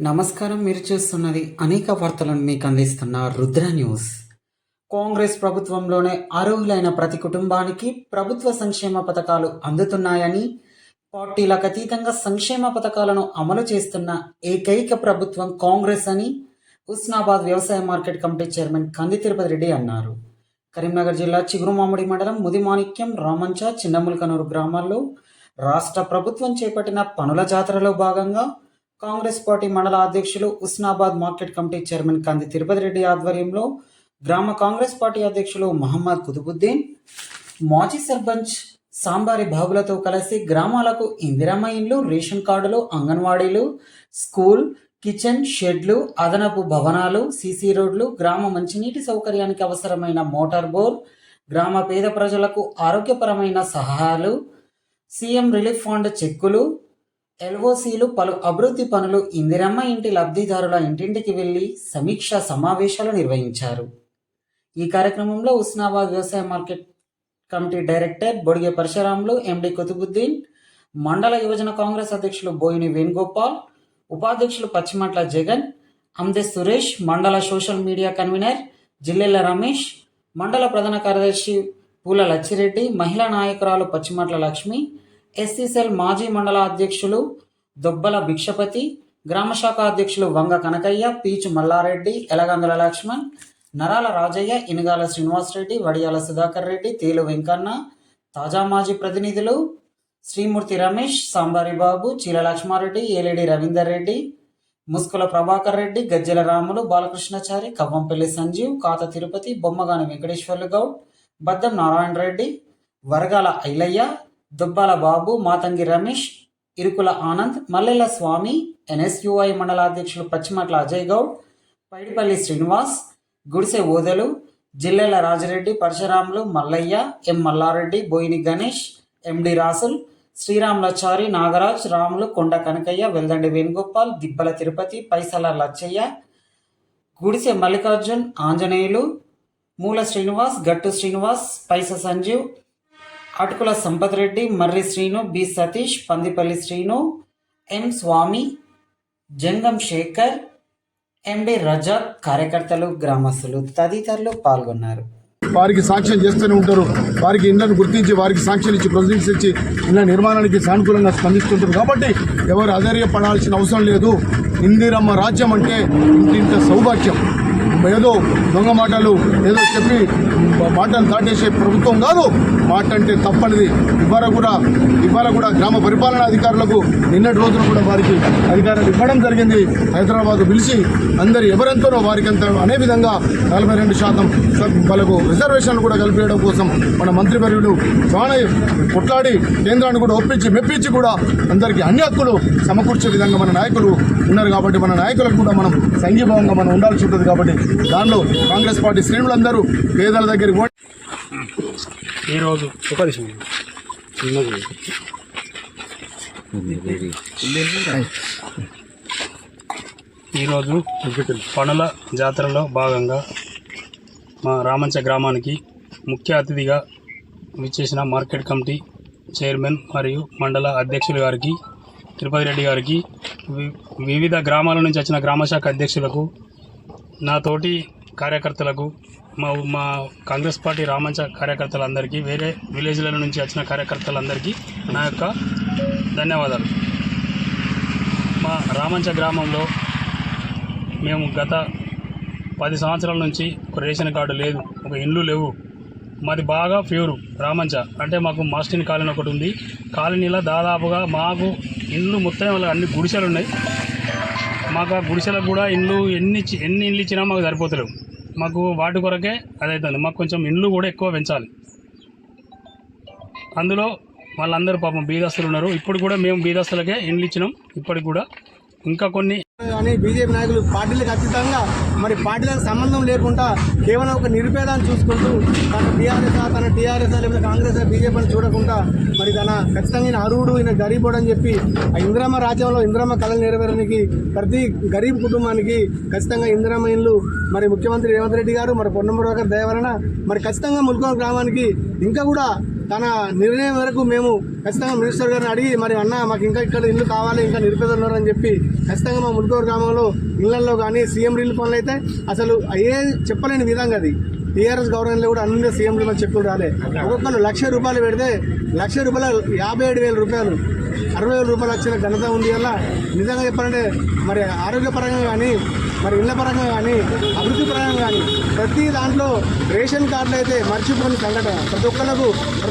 నమస్కారం. మీరు చూస్తున్నది అనేక వార్తలను మీకు అందిస్తున్న రుద్ర న్యూస్. కాంగ్రెస్ ప్రభుత్వంలోనే అర్హులైన ప్రతి కుటుంబానికి ప్రభుత్వ సంక్షేమ పథకాలు అందుతున్నాయని, పార్టీలకు అతీతంగా సంక్షేమ పథకాలను అమలు చేస్తున్న ఏకైక ప్రభుత్వం కాంగ్రెస్ అని హుస్నాబాద్ వ్యవసాయ మార్కెట్ కమిటీ చైర్మన్ కంది తిరుపతి రెడ్డి అన్నారు. కరీంనగర్ జిల్లా చిగురుమామిడి మండలం ముదిమాణిక్యం, రామంచ, చిన్నములకనూరు గ్రామాల్లో రాష్ట్ర ప్రభుత్వం చేపట్టిన పనుల జాతరలో భాగంగా కాంగ్రెస్ పార్టీ మండల అధ్యక్షులు హుస్నాబాద్ మార్కెట్ కమిటీ చైర్మన్ కంది తిరుపతి రెడ్డి ఆధ్వర్యంలో గ్రామ కాంగ్రెస్ పార్టీ అధ్యక్షులు మహమ్మద్ కుతుబుద్దీన్, మాజీ సర్పంచ్ సాంబారి బాబులతో కలిసి గ్రామాలకు ఇందిరమ్మ ఇండ్లు, రేషన్ కార్డులు, అంగన్వాడీలు, స్కూల్, కిచెన్, షెడ్లు, అదనపు భవనాలు, సీసీ రోడ్లు, గ్రామ మంచినీటి సౌకర్యానికి అవసరమైన మోటార్ బోర్, గ్రామ పేద ప్రజలకు ఆరోగ్యపరమైన సహాయాలు, సీఎం రిలీఫ్ ఫండ్ చెక్కులు, ఎల్ఓసీలు, పలు అభివృద్ధి పనులు, ఇందిరమ్మ ఇంటి లబ్ధిదారుల ఇంటింటికి వెళ్లి సమీక్షా సమావేశాలు నిర్వహించారు. ఈ కార్యక్రమంలో హుస్నాబాద్ వ్యవసాయ market committee director Bodige Parashuramulu, MD Kutubuddin, మండల యువజన కాంగ్రెస్ అధ్యక్షులు బోయిని వేణుగోపాల్, ఉపాధ్యక్షులు పచ్చిమట్ల జగన్, అందే సురేష్, మండల social media convener Jillela Ramesh, మండల ప్రధాన కార్యదర్శి పూల లచ్చిరెడ్డి, మహిళా నాయకురాలు పచ్చిమట్ల లక్ష్మి, ఎస్సీసెల్ మాజీ మండల అధ్యక్షులు దొబ్బల భిక్షపతి, గ్రామశాఖ అధ్యక్షులు వంగ కనకయ్య, పీచు మల్లారెడ్డి, ఎలగందుల లక్ష్మణ్, నరాల రాజయ్య, ఇనుగాల శ్రీనివాసరెడ్డి, వడియాల సుధాకర్ రెడ్డి, తేలు వెంకన్న, తాజా మాజీ ప్రతినిధులు శ్రీమూర్తి రమేష్, సాంబారి బాబు, చీల లక్ష్మారెడ్డి, ఏలేడి రవీందర్ రెడ్డి, ముస్కుల ప్రభాకర్ రెడ్డి, గజ్జెల రాములు, బాలకృష్ణచారి, కవ్వంపల్లి సంజీవ్, కాత తిరుపతి, బొమ్మగాని వెంకటేశ్వర్లు గౌడ్, బద్దం నారాయణ రెడ్డి, వరగాల ఐలయ్య, దుబ్బాల బాబు, మాతంగి రమేష్, ఇరుకుల ఆనంద్, మల్లెల స్వామి, ఎన్ఎస్యుఐ మండల అధ్యక్షులు పచ్చిమట్ల అజయ్ గౌడ్, పైడిపల్లి శ్రీనివాస్, గుడిసె ఓదలు, జిల్లెల రాజరెడ్డి, పరశురాములు, మల్లయ్య, ఎం మల్లారెడ్డి, బోయిని గణేష్, ఎండి రాసుల్, శ్రీరాములచారి, నాగరాజ్, రాములు, కొండ కనకయ్య, వెల్దండి వేణుగోపాల్, దిబ్బల తిరుపతి, పైసల లచ్చయ్య, గుడిసె మల్లికార్జున్, ఆంజనేయులు, మూల శ్రీనివాస్, గట్టు శ్రీనివాస్, పైస సంజీవ్, అటుకుల సంపత్ రెడ్డి, మర్రి శ్రీను, బి సతీష్, పందిపల్లి శ్రీను, ఎం స్వామి, జంగం శేఖర్, ఎండి రజాక్, కార్యకర్తలు, గ్రామస్తులు తదితరులు పాల్గొన్నారు. వారికి సాంక్షన్ చేస్తూనే ఉంటారు. వారికి ఇళ్లను గుర్తించి వారికి సాంక్షన్ ఇచ్చి ప్రొసీడింగ్స్ ఇచ్చి ఇళ్ల నిర్మాణానికి సానుకూలంగా స్పందిస్తుంటారు. కాబట్టి ఎవరు అధైర్యపడాల్సిన అవసరం లేదు. ఇందిరమ్మ రాజ్యం అంటే ఇంటింత సౌభాగ్యం. ఏదో దొంగ మాటలు ఏదో చెప్పి మాటలు దాటేసే ప్రభుత్వం కాదు. మాట అంటే తప్పనిది. ఇవాళ కూడా గ్రామ పరిపాలనా అధికారులకు నిన్నటి రోజున కూడా వారికి అధికారాలు ఇవ్వడం జరిగింది. హైదరాబాద్ పిలిచి అందరు ఎవరెంతనో వారికి అంత అనే విధంగా 42% వాళ్ళకు రిజర్వేషన్లు కూడా కల్పించడం కోసం మన మంత్రివర్యులు చాలా కొట్లాడి కేంద్రాన్ని కూడా ఒప్పించి మెప్పించి కూడా అందరికీ అన్ని హక్కులు సమకూర్చే విధంగా మన నాయకులు ఉన్నారు. కాబట్టి మన నాయకులకు కూడా మనం సంఘీభావంగా మనం ఉండాల్సి ఉంటుంది. కాబట్టి దానిలో కాంగ్రెస్ పార్టీ శ్రేణులందరూ పేదల దగ్గరికి ఈరోజు పనుల జాతరలో భాగంగా మా రామంచ గ్రామానికి ముఖ్య అతిథిగా విచ్చేసిన మార్కెట్ కమిటీ చైర్మన్ మరియు మండల అధ్యక్షులు గారికి, తిరుపతి రెడ్డి గారికి, వివిధ గ్రామాల నుంచి వచ్చిన గ్రామశాఖ అధ్యక్షులకు, నా తోటి కార్యకర్తలకు, మా కాంగ్రెస్ పార్టీ రామంచ కార్యకర్తలందరికీ, వేరే విలేజ్ల నుంచి వచ్చిన కార్యకర్తలందరికీ నా యొక్క ధన్యవాదాలు. మా రామంచ గ్రామంలో మేము గత 10 సంవత్సరాల నుంచి ఒక రేషన్ కార్డు లేదు, ఒక ఇండ్లు లేవు. మాది బాగా ప్యూరు రామంచ అంటే మాకు మాస్టిన్ కాలనీ ఒకటి ఉంది. కాలనీలో దాదాపుగా మాకు ఇండ్లు మొత్తం వల్ల అన్ని గుడిసెలు ఉన్నాయి. మాకు ఆ గుడిసెలకు కూడా ఇండ్లు ఎన్ని ఇండ్లు ఇచ్చినా మాకు సరిపోతలేవు. మాకు వాటి కొరకే అదవుతుంది. మాకు కొంచెం ఇండ్లు కూడా ఎక్కువ పెంచాలి. అందులో వాళ్ళందరూ పాపం బీదస్తులు ఉన్నారు. ఇప్పుడు కూడా మేము బీదస్తులకే ఇండ్లు ఇచ్చినాం. ఇప్పటికి కూడా ఇంకా కొన్ని కానీ బీజేపీ నాయకులు పార్టీలకు ఖచ్చితంగా మరి పార్టీలకు సంబంధం లేకుండా కేవలం ఒక నిరుపేదాన్ని చూసుకుంటూ తన టీఆర్ఎస్ లేకపోతే కాంగ్రెస్ బీజేపీ అని చూడకుండా మరి తన ఖచ్చితంగా ఈయన అర్హుడు, ఈయన గరీబోడు అని చెప్పి ఆ ఇందిరమ్మ రాజ్యంలో ఇందిరమ్మ కళలు నెరవేరడానికి ప్రతి గరీబ్ కుటుంబానికి ఖచ్చితంగా ఇందిరమ్మ ఇల్లు మరి ముఖ్యమంత్రి రేవంత్ రెడ్డి గారు మరి పొన్నమూరు గారి దయ వలన మరి ఖచ్చితంగా ముల్కోన్ గ్రామానికి ఇంకా కూడా తన నిర్ణయం వరకు మేము ఖచ్చితంగా మినిస్టర్ గారిని అడిగి మరి అన్న మాకు ఇంకా ఇక్కడ ఇల్లు కావాలి, ఇంకా నిరుపేదలు ఉన్నారని చెప్పి ఖచ్చితంగా మా ముల్కూరు గ్రామంలో ఇళ్లలో కానీ సీఎం రిలీఫ్ పనులు అయితే అసలు చెప్పలేని విధంగా అది టీఆర్ఎస్ గవర్నమెంట్లో కూడా అన్ని సీఎం రిలీఫ్ చెప్పులు రాలే. ఒక్కొక్కరు ₹1,00,000 పెడితే ₹1,00,000 57,000 60,000 వచ్చిన ఘనత ఉంది. వల్ల నిజంగా చెప్పాలంటే మరి ఆరోగ్యపరంగా కానీ మరి ఇళ్ల పరంగా కానీ అభివృద్ధి పరంగా కానీ ప్రతి దాంట్లో రేషన్ కార్డులు అయితే మర్చిపోయిన సంఘటన. ప్రతి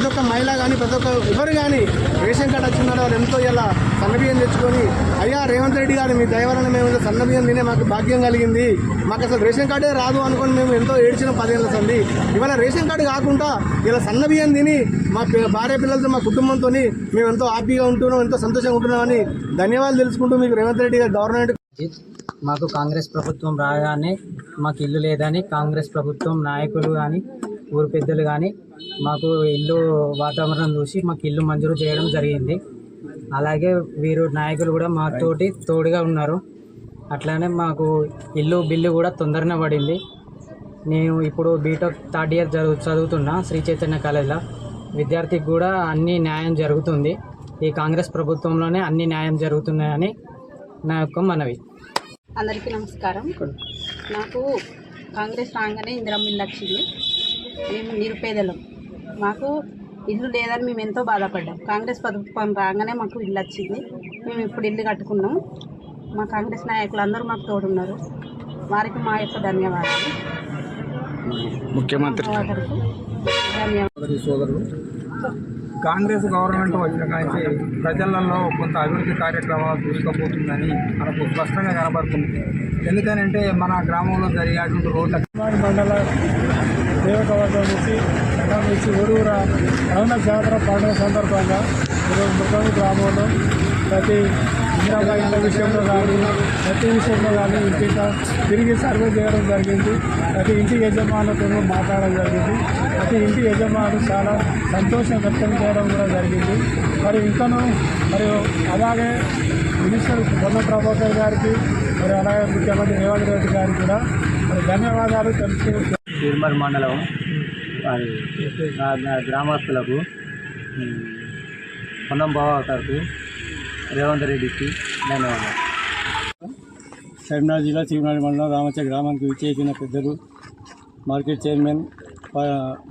ఒక్క మహిళ కానీ ప్రతి ఒక్క ఎవరు కానీ రేషన్ కార్డు వచ్చిన వాళ్ళు ఎంతో ఇలా సన్నబియ్యం తెచ్చుకొని అయ్యా రేవంత్ రెడ్డి గారు మీ దయవలన మేము సన్నబియ్యం తినే మాకు భాగ్యం కలిగింది, మాకు అసలు రేషన్ కార్డే రాదు అనుకొని మేము ఎంతో ఏడ్చిన 10 ఏళ్ళ సంది. ఇవాళ రేషన్ కార్డు కాకుండా ఇలా సన్నబియ్యం తిని మా భార్య పిల్లలతో మా కుటుంబంతో మేము ఎంతో హ్యాపీగా ఉంటున్నాం, ఎంతో సంతోషంగా ఉంటున్నామని ధన్యవాదాలు తెలుసుకుంటూ మీకు రేవంత్ రెడ్డి గారు గవర్నమెంట్ మాకు కాంగ్రెస్ ప్రభుత్వం రాగానే మాకు ఇల్లు లేదని కాంగ్రెస్ ప్రభుత్వం నాయకులు కానీ ఊరు పెద్దలు కానీ మాకు ఇల్లు వాతావరణం చూసి మాకు ఇల్లు మంజూరు చేయడం జరిగింది. అలాగే వీరు నాయకులు కూడా మాతోటి తోడుగా ఉన్నారు. అట్లానే మాకు ఇల్లు బిల్లు కూడా తొందరనే పడింది. నేను ఇప్పుడు బీటెక్ 3rd ఇయర్ చదువుతున్నా శ్రీ చైతన్య కాలేజ్లో. విద్యార్థికి కూడా అన్ని న్యాయం జరుగుతుంది. ఈ కాంగ్రెస్ ప్రభుత్వంలోనే అన్ని న్యాయం జరుగుతున్నాయని నా యొక్క మనవి. అందరికీ నమస్కారం. నాకు కాంగ్రెస్ రాగానే ఇందిరమ్మ ఇల్లు వచ్చింది. మేము నిరుపేదలం, మాకు ఇల్లు లేదని మేము ఎంతో బాధపడ్డాం. కాంగ్రెస్ ప్రభుత్వం రాగానే మాకు ఇల్లు వచ్చింది. మేము ఇప్పుడు ఇల్లు కట్టుకున్నాం. మా కాంగ్రెస్ నాయకులు అందరూ మాకు తోడున్నారు. వారికి మా యొక్క ధన్యవాదాలు. ముఖ్యమంత్రి ధన్యవాదాలు. సోదరులు, కాంగ్రెస్ గవర్నమెంట్ వచ్చిన కానీ ప్రజలలో కొంత అభివృద్ధి కార్యక్రమాలు తీసుకుపోతుందని మనకు స్పష్టంగా కనబడుతుంది. ఎందుకనంటే మన గ్రామంలో జరిగేటువంటి రోడ్ల మండల దేవకవర్గం నుంచి ఊరూర రౌండ జాతర పండుగ సందర్భంగా ఈరోజు ముఖం గ్రామంలో ప్రతి ఇందిరాబాయి ఇళ్ళ విషయంలో కానీ ప్రతి విషయంలో కానీ ఇంటిగా తిరిగి సర్వే చేయడం జరిగింది. ప్రతి ఇంటి యజమానులతో మాట్లాడడం జరిగింది. ప్రతి ఇంటి యజమానులు చాలా సంతోషం వ్యక్తం చేయడం కూడా జరిగింది. మరి ఇంకనూ మరియు అలాగే మినిస్టర్ పొన్నం ప్రభాకర్ గారికి మరి అలాగే ముఖ్యమంత్రి రేవంత్ రెడ్డి గారికి కూడా మరి ధన్యవాదాలు తెలుసు. తిరుమల మండలం మరి గ్రామస్తులకు పొన్నం ప్రభాకర్కు రేవంత్ రెడ్డికి ధన్యవాదాలు. కరీంనగర్ జిల్లా తిరుమల మండలం రామచ గ్రామానికి విచ్చేసిన పెద్దలు మార్కెట్ చైర్మన్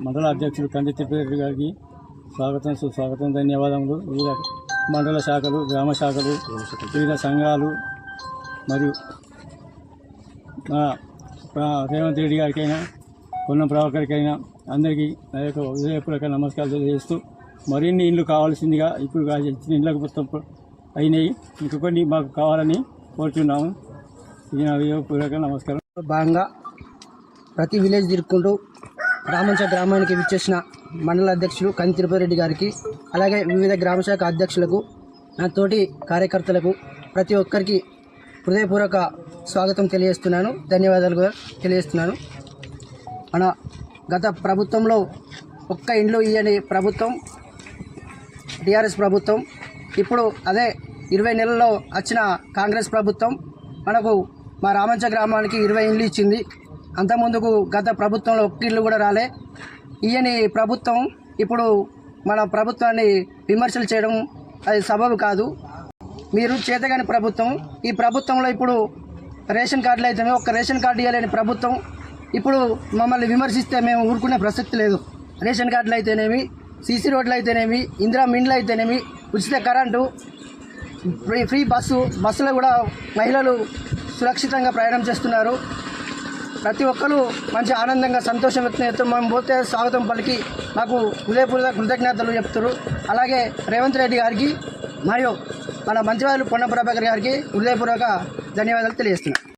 మండల అధ్యక్షులు కంది తిప్పిరెడ్డి గారికి స్వాగతం సుస్వాగతం ధన్యవాదములు. వివిధ మండల శాఖలు గ్రామ శాఖలు వివిధ సంఘాలు మరియు రేవంత్ రెడ్డి గారికైనా పొన్నం ప్రభాకర్కైనా అందరికీ నా యొక్క హృదయపూర్వక నమస్కారాలు తెలియజేస్తూ మరిన్ని ఇళ్ళు కావాల్సిందిగా ఇప్పుడు ఇచ్చిన ఇళ్ళకు మొత్తం అయినాయి, ఇంకొన్ని మాకు కావాలని కోరుతున్నాము. ఇది నా హృదయపూర్వక నమస్కారం. భాగంగా ప్రతి విలేజ్ తిరుక్కుంటూ రామంచ గ్రామానికి విచ్చేసిన మండల అధ్యక్షులు కంది తిరుపతిరెడ్డి గారికి అలాగే వివిధ గ్రామశాఖ అధ్యక్షులకు నా తోటి కార్యకర్తలకు ప్రతి ఒక్కరికి హృదయపూర్వక స్వాగతం తెలియజేస్తున్నాను, ధన్యవాదాలు కూడా తెలియజేస్తున్నాను. మన గత ప్రభుత్వంలో ఒక్క ఇండ్లు ఇయ్యని ప్రభుత్వం టీఆర్ఎస్ ప్రభుత్వం. ఇప్పుడు అదే 20 నెలల్లో వచ్చిన కాంగ్రెస్ ప్రభుత్వం మనకు మా రామంచ గ్రామానికి 20 ఇండ్లు ఇచ్చింది. అంతకుముందుకు గత ప్రభుత్వంలో ఒక్క ఇల్లు కూడా రాలే. ఈయని ప్రభుత్వం ఇప్పుడు మన ప్రభుత్వాన్ని విమర్శలు చేయడం అది సబబు కాదు. మీరు చేతగాని ప్రభుత్వం. ఈ ప్రభుత్వంలో ఇప్పుడు రేషన్ కార్డులు అయితేనే ఒక్క రేషన్ కార్డు ఇవ్వలేని ప్రభుత్వం. ఇప్పుడు మమ్మల్ని విమర్శిస్తే మేము ఊరుకునే ప్రసక్తి లేదు. రేషన్ కార్డులు అయితేనేమి, సీసీ రోడ్లు అయితేనేమి, ఇందిరా మిండ్లు అయితేనేమి, ఉచిత కరెంటు, ఫ్రీ బస్సులో కూడా మహిళలు సురక్షితంగా ప్రయాణం చేస్తున్నారు. ప్రతి ఒక్కరూ మంచి ఆనందంగా సంతోషం వ్యక్తం చేస్తూ మేము పోతే స్వాగతం పలికి మాకు హృదయపూర్వక కృతజ్ఞతలు చెప్తారు. అలాగే రేవంత్ రెడ్డి గారికి మరియు మన మంత్రివాళ్ళు పొన్నం ప్రభాకర్ గారికి హృదయపూర్వక ధన్యవాదాలు తెలియజేస్తున్నాను.